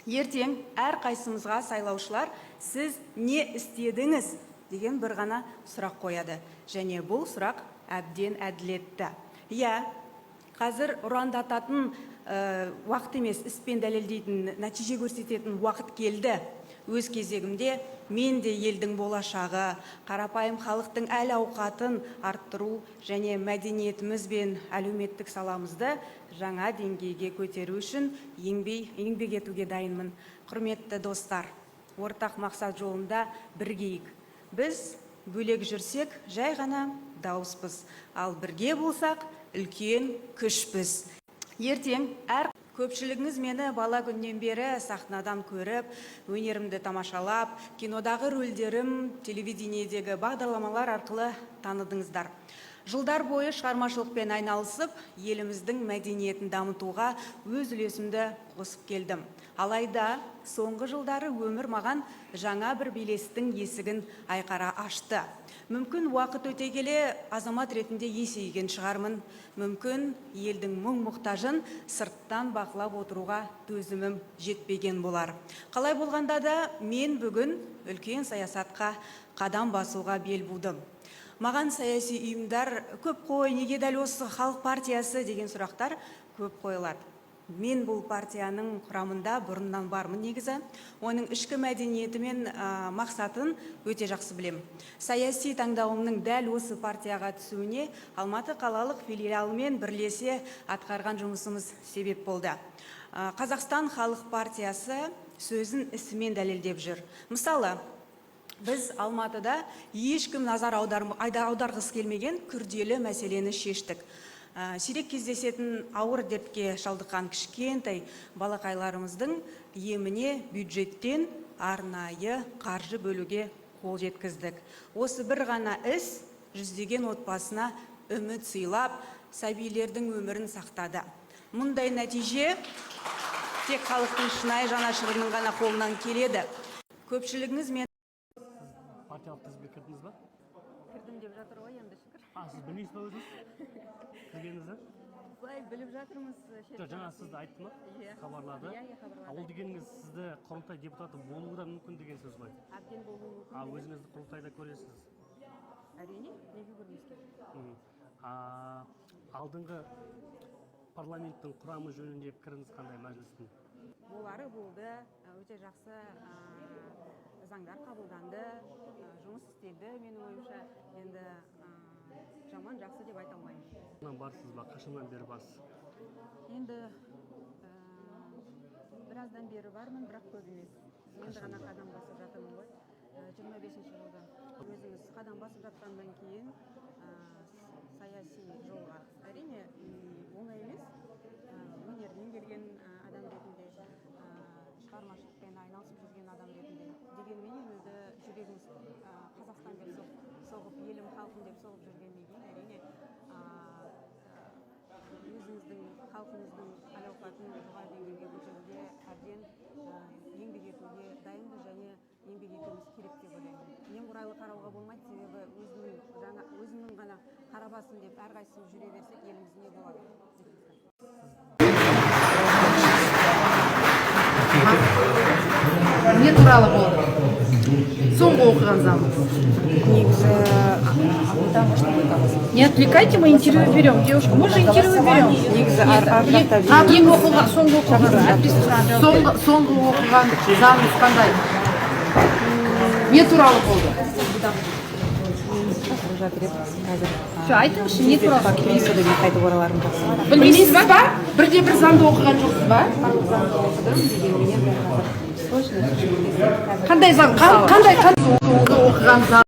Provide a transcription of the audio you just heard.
Ертең әр қайсымызға сайлаушылар сіз не істедіңіз деген бір ғана сұрақ қояды. Және бұл сұрақ әбден әділетті. Қазір ұрандататын уақыт емес, іспен дәлелдейтін, нәтиже көрсететін уақыт келді. Өз кезегімде мен де елдің болашағы, қарапайым халықтың әл ауқатын арттыру және мәдениетіміз бен әлеуметтік саламызды жаңа деңгейге көтеру үшін еңбек етуге дайынмын. Құрметті достар, ортақ мақсат жолында біргейік. Біз бөлек жүрсек, жай ғана дауыспыз, ал бірге болсақ, үлкен күшпіз. Ертең әр көпшілігіңіз мені бала күннен бері сахнадан көріп, өнерімді тамашалап, кинодағы рөлдерім, телевидениедегі бағдарламалар арқылы таныдыңыздар. Жылдар бойы шығармашылықпен айналысып, еліміздің мәдениетін дамытуға өз үлесімді қосып келдім. Алайда, соңғы жылдары өмір маған жаңа бір белестің есігін айқара ашты. Мүмкін уақыт өте келе азамат ретінде есейген шығармын. Мүмкін елдің мұң-мұқтажын сырттан бақылап отыруға төзімім жетпеген болар. Қалай болғанда да мен бүгін үлкен саясатқа қадам басуға бел будым. Маған саяси ұйымдар көп қой, неге дәл осы халық партиясы деген сұрақтар көп қойылады. Мен бұл партияның құрамында бұрыннан бармын негізі. Оның ішкі мәдениеті мен мақсатын өте жақсы білем. Саяси таңдауымның дәл осы партияға түсуіне Алматы қалалық филиалымен бірлесе атқарған жұмысымыз себеп болды. Қазақстан халық партиясы сөзін ісімен дәлелдеп жүр. Мысалы, біз Алматыда ешкім назар аударғысы келмеген күрделі мәселені шештік. Сирек кездесетін ауыр дертке шалдыққан кішкентай балақайларымыздың еміне бюджеттен арнайы қаржы бөлуге қол жеткіздік. Осы бір ғана іс жүздеген отбасына үміт сыйлап, сәбилердің өмірін сақтады. Мұндай нәтиже тек халықтың шынайы жанашырлығының ғана қолынан келеді. Көпшілігіңіз мен партиялық тізімге кірдіңіз ба? Кірдім деп жатыр ғой, енді шүкір. Сіз білмейсіз ба өзіңіз? Кіргеніңізді? Былай біліп жатырмыз. Жаңа сізді айтты ма? Хабарлады. Ол дегеніңіз сізді құрылтай депутаты болуы да мүмкін деген сөз ғой. Әбден болуы мүмкін. Өзіңізді құрылтайда көресіз? Әрине, неге көрмеске? Алдыңғы парламенттің құрамы жөнінде пікіріңіз қандай мәжілістің? Болары болды, өте жақсы заңдар қабылданды, жұмыс істеді, менің ойымша, енді жаман жақсы деп айта алмаймын. Қашаннан барсыз ба? Қашаннан бері барсыз? Енді біраздан бері бармын, бірақ көп емес. Енді ғана қадам басып жатырмын ғой. 25-ші жылдан. Өзіңіз қадам басып жатқаннан кейін саяси жолға. Әрине, оңай емес. Өнерден келген адам ретінде, шығармашылықпен айналысып жүрген адам ретінде. Дегенмен өзі жүрегіңіз Қазақстан деп соғып, елім халқым деп соғып жүргеннен кейін, әрине, өзіңіздің халқыңыздың әл-ауқатын жоғары деңгейге көтеруге әбден еңбек етуге дайынбыз және еңбек етуіміз керек деп ойлаймын. Немқұрайлы қарауға болмайды, себебі өзімнің ғана қара басым деп әрқайсымыз жүре берсек, еліміз не болады? Не туралы болды? Соңғы оқыған заң. Не отвлекайте, мы интервью берем. Девушка, мы же интервью берем. Соңғы оқыған заңыңыз қандай? Не туралы болды? Айтыңызшы, не туралы? Білмейсіз ба? Бірде бір заңды оқыған жоқсыз ба? Қандай заң? Қандай оқыған заң?